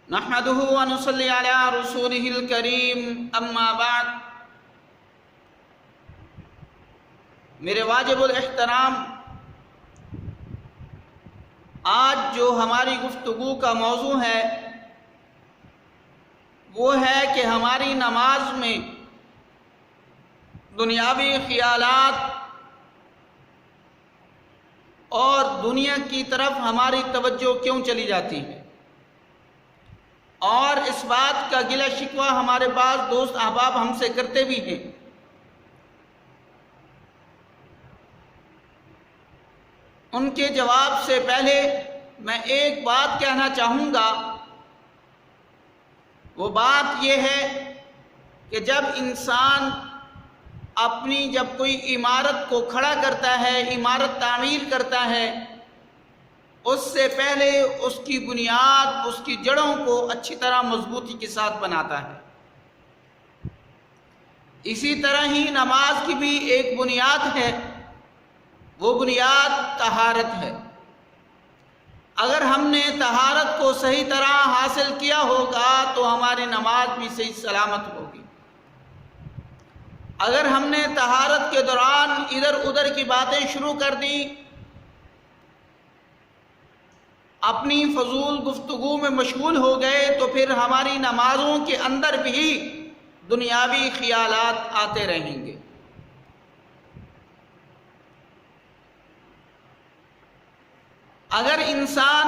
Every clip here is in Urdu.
نحمده ونصلي على رسوله الكريم اما بعد۔ میرے واجب الاحترام، آج جو ہماری گفتگو کا موضوع ہے وہ ہے کہ ہماری نماز میں دنیاوی خیالات اور دنیا کی طرف ہماری توجہ کیوں چلی جاتی ہے، اور اس بات کا گلہ شکوہ ہمارے بعض دوست احباب ہم سے کرتے بھی ہیں۔ ان کے جواب سے پہلے میں ایک بات کہنا چاہوں گا۔ وہ بات یہ ہے کہ جب انسان جب کوئی عمارت کو کھڑا کرتا ہے، عمارت تعمیر کرتا ہے، اس سے پہلے اس کی بنیاد، اس کی جڑوں کو اچھی طرح مضبوطی کے ساتھ بناتا ہے۔ اسی طرح ہی نماز کی بھی ایک بنیاد ہے، وہ بنیاد طہارت ہے۔ اگر ہم نے طہارت کو صحیح طرح حاصل کیا ہوگا تو ہماری نماز بھی صحیح سلامت ہوگی۔ اگر ہم نے طہارت کے دوران ادھر ادھر کی باتیں شروع کر دی، اپنی فضول گفتگو میں مشغول ہو گئے، تو پھر ہماری نمازوں کے اندر بھی دنیاوی خیالات آتے رہیں گے۔ اگر انسان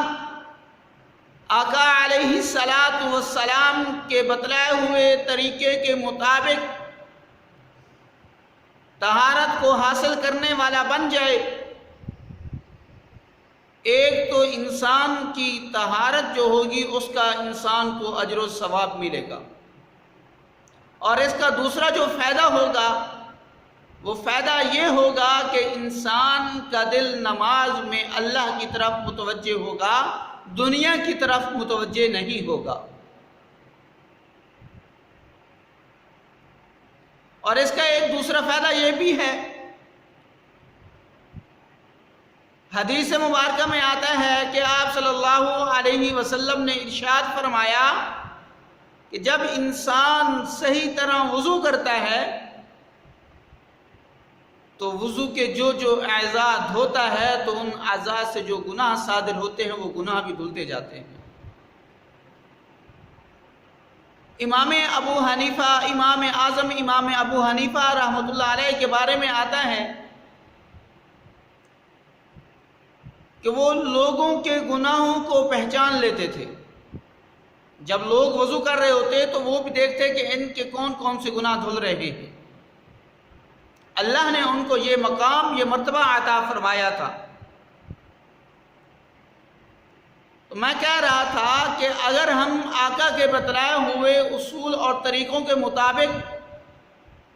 آقا علیہ السلام کے بتلائے ہوئے طریقے کے مطابق طہارت کو حاصل کرنے والا بن جائے، ایک تو انسان کی طہارت جو ہوگی اس کا انسان کو اجر و ثواب ملے گا، اور اس کا دوسرا جو فائدہ ہوگا وہ فائدہ یہ ہوگا کہ انسان کا دل نماز میں اللہ کی طرف متوجہ ہوگا، دنیا کی طرف متوجہ نہیں ہوگا۔ اور اس کا ایک دوسرا فائدہ یہ بھی ہے، حدیث مبارکہ میں آتا ہے کہ آپ صلی اللہ علیہ وسلم نے ارشاد فرمایا کہ جب انسان صحیح طرح وضو کرتا ہے تو وضو کے جو اعضاء دھوتا ہے تو ان اعضاء سے جو گناہ صادر ہوتے ہیں وہ گناہ بھی دھلتے جاتے ہیں۔ امام ابو حنیفہ، امام اعظم امام ابو حنیفہ رحمۃ اللہ علیہ کے بارے میں آتا ہے کہ وہ لوگوں کے گناہوں کو پہچان لیتے تھے۔ جب لوگ وضو کر رہے ہوتے تو وہ بھی دیکھتے کہ ان کے کون کون سے گناہ دھل رہے ہیں۔ اللہ نے ان کو یہ مقام، یہ مرتبہ عطا فرمایا تھا۔ تو میں کہہ رہا تھا کہ اگر ہم آقا کے بتلائے ہوئے اصول اور طریقوں کے مطابق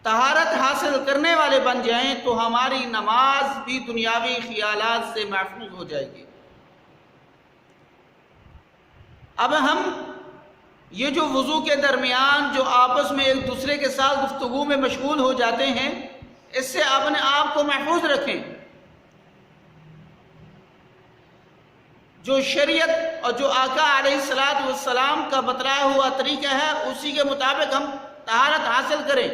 طہارت حاصل کرنے والے بن جائیں تو ہماری نماز بھی دنیاوی خیالات سے محفوظ ہو جائے گی۔ اب ہم یہ جو وضو کے درمیان جو آپس میں ایک دوسرے کے ساتھ گفتگو میں مشغول ہو جاتے ہیں، اس سے اپنے آپ کو محفوظ رکھیں۔ جو شریعت اور جو آقا علیہ السلام کا بتلایا ہوا طریقہ ہے اسی کے مطابق ہم طہارت حاصل کریں۔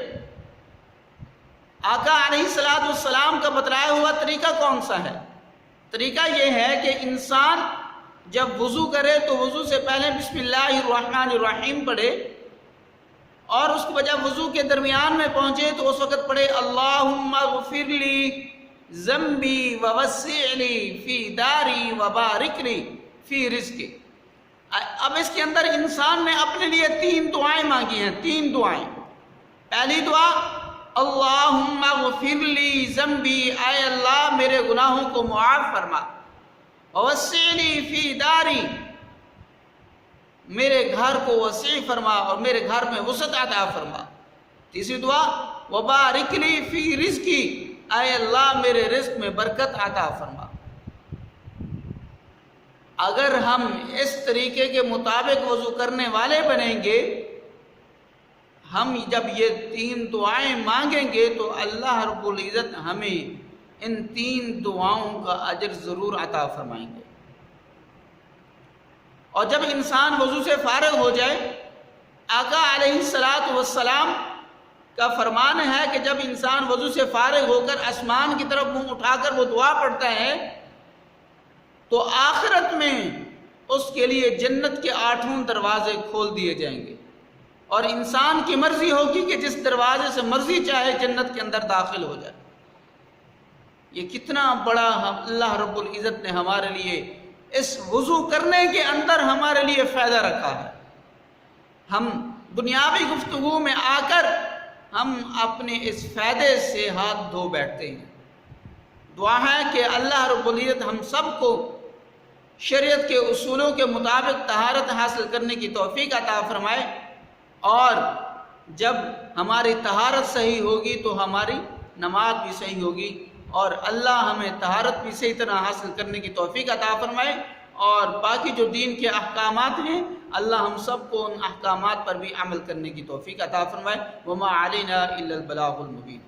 آقا علیہ السلام کا بتلایا ہوا طریقہ کون سا ہے؟ طریقہ یہ ہے کہ انسان جب وضو کرے تو وضو سے پہلے بسم اللہ الرحمن الرحیم پڑھے، اور اس کو جب وضو کے درمیان میں پہنچے تو اس وقت پڑھے اللہم اغفر لی ذنبی ووسع لی فی داری وبارک لی فی رزقی۔ اب اس کے اندر انسان نے اپنے لیے 3 دعائیں مانگی ہیں، 3 دعائیں۔ پہلی دعا اللہم اغفر لی ذنبی، اے اللہ میرے گناہوں کو معاف فرما، ووسع لی فی داری، میرے گھر کو وسیع فرما اور میرے گھر میں وسعت عطا فرما۔ تیسری دعا وبارک لی فی رزقی، اے اللہ میرے رزق میں برکت عطا فرما۔ اگر ہم اس طریقے کے مطابق وضو کرنے والے بنیں گے، ہم جب یہ 3 دعائیں مانگیں گے تو اللہ رب العزت ہمیں ان 3 دعاؤں کا اجر ضرور عطا فرمائیں گے۔ اور جب انسان وضو سے فارغ ہو جائے، آقا علیہ الصلاۃ والسلام کا فرمان ہے کہ جب انسان وضو سے فارغ ہو کر آسمان کی طرف منہ اٹھا کر وہ دعا پڑھتا ہے تو آخرت میں اس کے لیے جنت کے 8 دروازے کھول دیے جائیں گے، اور انسان کی مرضی ہوگی کہ جس دروازے سے مرضی چاہے جنت کے اندر داخل ہو جائے۔ یہ کتنا بڑا اللہ رب العزت نے ہمارے لیے اس وضو کرنے کے اندر ہمارے لیے فائدہ رکھا ہے۔ ہم دنیاوی گفتگو میں آ کر ہم اپنے اس فائدے سے ہاتھ دھو بیٹھتے ہیں۔ دعا ہے کہ اللہ رب العزت ہم سب کو شریعت کے اصولوں کے مطابق طہارت حاصل کرنے کی توفیق عطا فرمائے، اور جب ہماری طہارت صحیح ہوگی تو ہماری نماز بھی صحیح ہوگی، اور اللہ ہمیں طہارت بھی صحیح طرح حاصل کرنے کی توفیق عطا فرمائے، اور باقی جو دین کے احکامات ہیں اللہ ہم سب کو ان احکامات پر بھی عمل کرنے کی توفیق عطا فرمائے۔ وما علینا الا البلاغ المبین۔